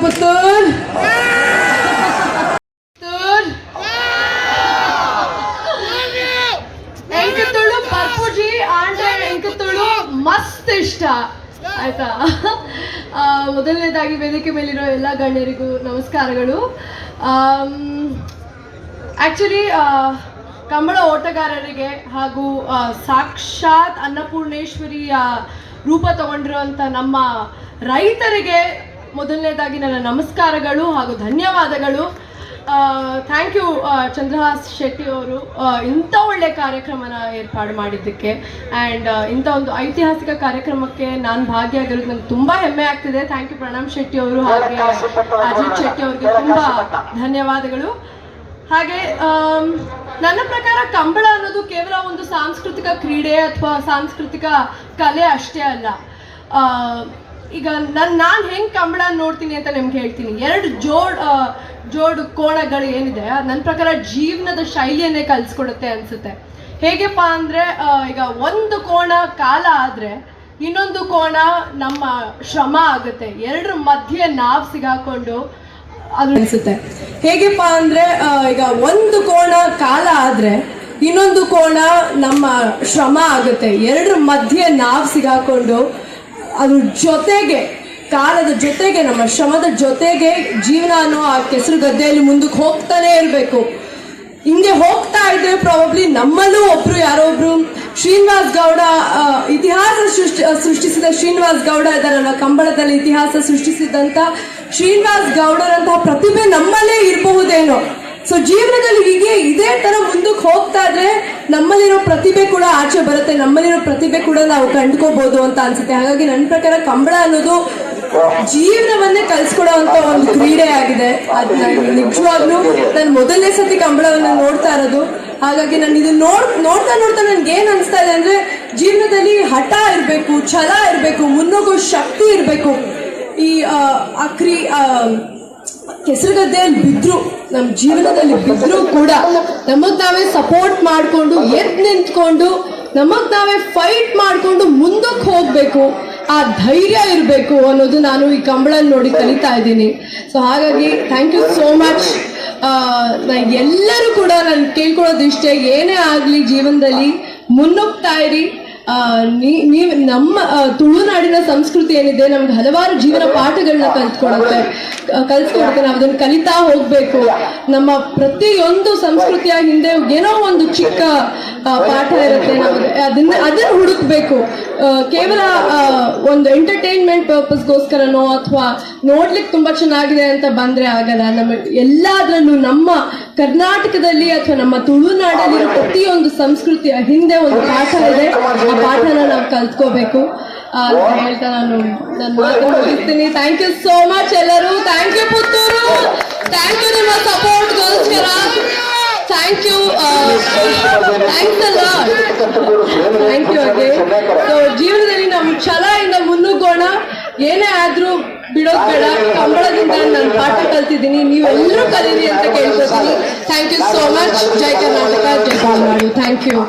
ಪುತ್ತೂರ್ ಎಂಕತ್ತುಳು ಪರ್ಪುಜಿ ಆಂಡೆ ಎಂಕತ್ತುಳು ಮಸ್ತ್ ಇಷ್ಟ ಆಯ್ತಾ. ಮೊದಲನೇದಾಗಿ ವೇದಿಕೆ ಮೇಲಿರೋ ಎಲ್ಲ ಗಣ್ಯರಿಗೂ ನಮಸ್ಕಾರಗಳು. ಆ್ಯಕ್ಚುಲಿ ಕಂಬಳ ಓಟಗಾರರಿಗೆ ಹಾಗೂ ಸಾಕ್ಷಾತ್ ಅನ್ನಪೂರ್ಣೇಶ್ವರಿಯ ರೂಪ ತಗೊಂಡಿರುವಂಥ ನಮ್ಮ ರೈತರಿಗೆ ಮೊದಲನೇದಾಗಿ ನನ್ನ ನಮಸ್ಕಾರಗಳು ಹಾಗೂ ಧನ್ಯವಾದಗಳು. ಥ್ಯಾಂಕ್ ಯು ಚಂದ್ರಹಾಸ್ ಶೆಟ್ಟಿ ಅವರು ಇಂಥ ಒಳ್ಳೆ ಕಾರ್ಯಕ್ರಮನ ಏರ್ಪಾಡು ಮಾಡಿದ್ದಕ್ಕೆ. ಆ್ಯಂಡ್ ಇಂಥ ಒಂದು ಐತಿಹಾಸಿಕ ಕಾರ್ಯಕ್ರಮಕ್ಕೆ ನಾನು ಭಾಗಿಯಾಗಿರೋದು ನನಗೆ ತುಂಬ ಹೆಮ್ಮೆ ಆಗ್ತಿದೆ. ಥ್ಯಾಂಕ್ ಯು ಪ್ರಣಮ್ ಶೆಟ್ಟಿ ಅವರು ಹಾಗೆ ಅಜಿತ್ ಶೆಟ್ಟಿ ಅವರಿಗೆ ತುಂಬ ಧನ್ಯವಾದಗಳು. ಹಾಗೆ ನನ್ನ ಪ್ರಕಾರ ಕಂಬಳ ಅನ್ನೋದು ಕೇವಲ ಒಂದು ಸಾಂಸ್ಕೃತಿಕ ಕ್ರೀಡೆ ಅಥವಾ ಸಾಂಸ್ಕೃತಿಕ ಕಲೆ ಅಷ್ಟೇ ಅಲ್ಲ. ಈಗ ನಾನು ಹೆಂಗೆ ಕಂಬಳ ನೋಡ್ತೀನಿ ಅಂತ ನಿಮ್ಗೆ ಹೇಳ್ತೀನಿ. ಎರಡು ಜೋಡು ಕೋಣಗಳು ಏನಿದೆ ನನ್ನ ಪ್ರಕಾರ ಜೀವನದ ಶೈಲಿಯನ್ನೇ ಕಲಿಸ್ಕೊಡುತ್ತೆ ಅನಿಸುತ್ತೆ. ಹೇಗೆಪ್ಪ ಅಂದರೆ ಈಗ ಒಂದು ಕೋಣ ಕಾಲ ಆದರೆ ಇನ್ನೊಂದು ಕೋಣ ನಮ್ಮ ಶ್ರಮ ಆಗುತ್ತೆ. ಎರಡರ ಮಧ್ಯೆ ನಾವು ಸಿಗಾಕೊಂಡು ಅದು ಅನಿಸುತ್ತೆ. ಹೇಗೆಪ್ಪ ಅಂದರೆ ಈಗ ಒಂದು ಕೋಣ ಕಾಲ ಆದರೆ ಇನ್ನೊಂದು ಕೋಣ ನಮ್ಮ ಶ್ರಮ ಆಗುತ್ತೆ. ಎರಡರ ಮಧ್ಯೆ ನಾವು ಸಿಗಾಕೊಂಡು ಅದ್ರ ಜೊತೆಗೆ ಕಾಲದ ಜೊತೆಗೆ ನಮ್ಮ ಶ್ರಮದ ಜೊತೆಗೆ ಜೀವನ ಅನ್ನೋ ಆ ಕೆಸರು ಗದ್ದೆಯಲ್ಲಿ ಮುಂದಕ್ಕೆ ಹೋಗ್ತಾನೆ ಇರಬೇಕು. ಹಿಂಗೆ ಹೋಗ್ತಾ ಇದ್ರೆ ಪ್ರಾಬಬ್ಲಿ ನಮ್ಮಲ್ಲೂ ಒಬ್ರು ಯಾರೊಬ್ರು ಶ್ರೀನಿವಾಸ್ ಗೌಡ ಇತಿಹಾಸ ಸೃಷ್ಟಿಸಿದ ಶ್ರೀನಿವಾಸ್ ಗೌಡ ಇದ್ದಾರಲ್ಲ, ಕಂಬಳದಲ್ಲಿ ಇತಿಹಾಸ ಸೃಷ್ಟಿಸಿದಂಥ ಶ್ರೀನಿವಾಸ್ ಗೌಡರಂತಹ ಪ್ರತಿಭೆ ನಮ್ಮಲ್ಲೇ ಇರಬಹುದೇನೋ. ಸೊ ಜೀವನದಲ್ಲಿ ಹೀಗೆ ಇದೇ ತರ ಮುಂದಕ್ಕೆ ಹೋಗ್ತಾ ಇದ್ರೆ ನಮ್ಮಲ್ಲಿರೋ ಪ್ರತಿಭೆ ಕೂಡ ಆಚೆ ಬರುತ್ತೆ, ನಮ್ಮಲ್ಲಿರೋ ಪ್ರತಿಭೆ ಕೂಡ ನಾವು ಕಂಡುಕೋಬಹುದು ಅಂತ ಅನ್ಸುತ್ತೆ. ಹಾಗಾಗಿ ನನ್ನ ಪ್ರಕಾರ ಕಂಬಳ ಅನ್ನೋದು ಜೀವನವನ್ನೇ ಕಲಿಸ್ಕೊಡುವಂತ ಒಂದು ಕ್ರೀಡೆ ಆಗಿದೆ. ಅದು ನಿಜವಾಗ್ಲೂ ನಾನು ಮೊದಲನೇ ಸತಿ ಕಂಬಳವನ್ನು ನೋಡ್ತಾ ಇರೋದು. ಹಾಗಾಗಿ ನಾನು ಇದು ನೋಡ್ತಾ ನನ್ಗೆ ಏನ್ ಅನಿಸ್ತಾ ಇದೆ ಅಂದ್ರೆ ಜೀವನದಲ್ಲಿ ಹಠ ಇರಬೇಕು, ಛಲ ಇರಬೇಕು, ಮುನ್ನೋಗೋ ಶಕ್ತಿ ಇರಬೇಕು. ಈ ಕೆಸರುಗದ್ದೆಯಲ್ಲಿ ಬಿದ್ರು, ನಮ್ಮ ಜೀವನದಲ್ಲಿ ಬಿದ್ರು ಕೂಡ ನಮಗ್ ನಾವೇ ಸಪೋರ್ಟ್ ಮಾಡಿಕೊಂಡು ಎದ್ದು ನಿಂತ್ಕೊಂಡು ನಮಗ್ ನಾವೇ ಫೈಟ್ ಮಾಡಿಕೊಂಡು ಮುಂದಕ್ಕೆ ಹೋಗ್ಬೇಕು. ಆ ಧೈರ್ಯ ಇರಬೇಕು ಅನ್ನೋದು ನಾನು ಈ ಕಂಬಳ ನೋಡಿ ಕಲಿತಾ ಇದ್ದೀನಿ. ಸೊ ಹಾಗಾಗಿ ಥ್ಯಾಂಕ್ ಯು ಸೋ ಮಚ್. ಎಲ್ಲರೂ ಕೂಡ ನಾನು ಕೇಳ್ಕೊಳ್ಳೋದು ಇಷ್ಟೇ, ಏನೇ ಆಗಲಿ ಜೀವನದಲ್ಲಿ ಮುನ್ನುಗ್ತಾ ಇರಿ. ನೀವು ನಮ್ಮ ತುಳುನಾಡಿನ ಸಂಸ್ಕೃತಿ ಏನಿದೆ ನಮ್ಗೆ ಹಲವಾರು ಜೀವನ ಪಾಠಗಳನ್ನ ಕಲಿಸ್ಕೊಡುತ್ತೆ. ನಾವು ಅದನ್ನು ಕಲಿತಾ ಹೋಗ್ಬೇಕು. ನಮ್ಮ ಪ್ರತಿಯೊಂದು ಸಂಸ್ಕೃತಿಯ ಹಿಂದೆ ಏನೋ ಒಂದು ಚಿಕ್ಕ ಪಾಠ ಇರುತ್ತೆ. ನಾವು ಅದನ್ನ ಹುಡುಕ್ಬೇಕು. ಕೇವಲ ಒಂದು ಎಂಟರ್ಟೈನ್ಮೆಂಟ್ ಪರ್ಪಸ್ಗೋಸ್ಕರನೋ ಅಥವಾ ನೋಡ್ಲಿಕ್ಕೆ ತುಂಬಾ ಚೆನ್ನಾಗಿದೆ ಅಂತ ಬಂದ್ರೆ ಆಗಲ್ಲ. ನಮ್ಮ ಎಲ್ಲಾದ್ರಲ್ಲೂ ನಮ್ಮ ಕರ್ನಾಟಕದಲ್ಲಿ ಅಥವಾ ನಮ್ಮ ತುಳುನಾಡಲ್ಲಿರೋ ಪ್ರತಿಯೊಂದು ಸಂಸ್ಕೃತಿಯ ಹಿಂದೆ ಒಂದು ಪಾಠ ಇದೆ. ಆ ಪಾಠನ ನಾವು ಕಲ್ತ್ಕೋಬೇಕು ಅಂತ ಹೇಳ್ತಾ ನಾನು ನನ್ನ ಮಾತು ಮುಗಿಸ್ತೀನಿ. ಥ್ಯಾಂಕ್ ಯು ಸೋ ಮಚ್ ಎಲ್ಲರೂ. Thank you Puttur, thank you ನಿಮ್ಮ ಸಪೋರ್ಟ್ಗೋಸ್ಕರ. Thank you, thanks a lot, thank you again. So ಜೀವನದಲ್ಲಿ ನಮ್ಮ ಛಲದಿಂದ ಮುನ್ನುಗ್ಗೋಣ. ಏನೇ ಆದ್ರೂ ಬಿಡೋದು ಬೇಡ. ಕಂಬಳದಿಂದ ನಾನು ಪಾಠ ಕಲ್ತಿದ್ದೀನಿ, ನೀವೆಲ್ಲರೂ ಕಲೀರಿ ಅಂತ ಕೇಳ್ಕೊತೀನಿ. Thank you so much. ಜೈ ಕರ್ನಾಟಕ, ಜೈ ತಮಿಳುನಾಡು. Thank you.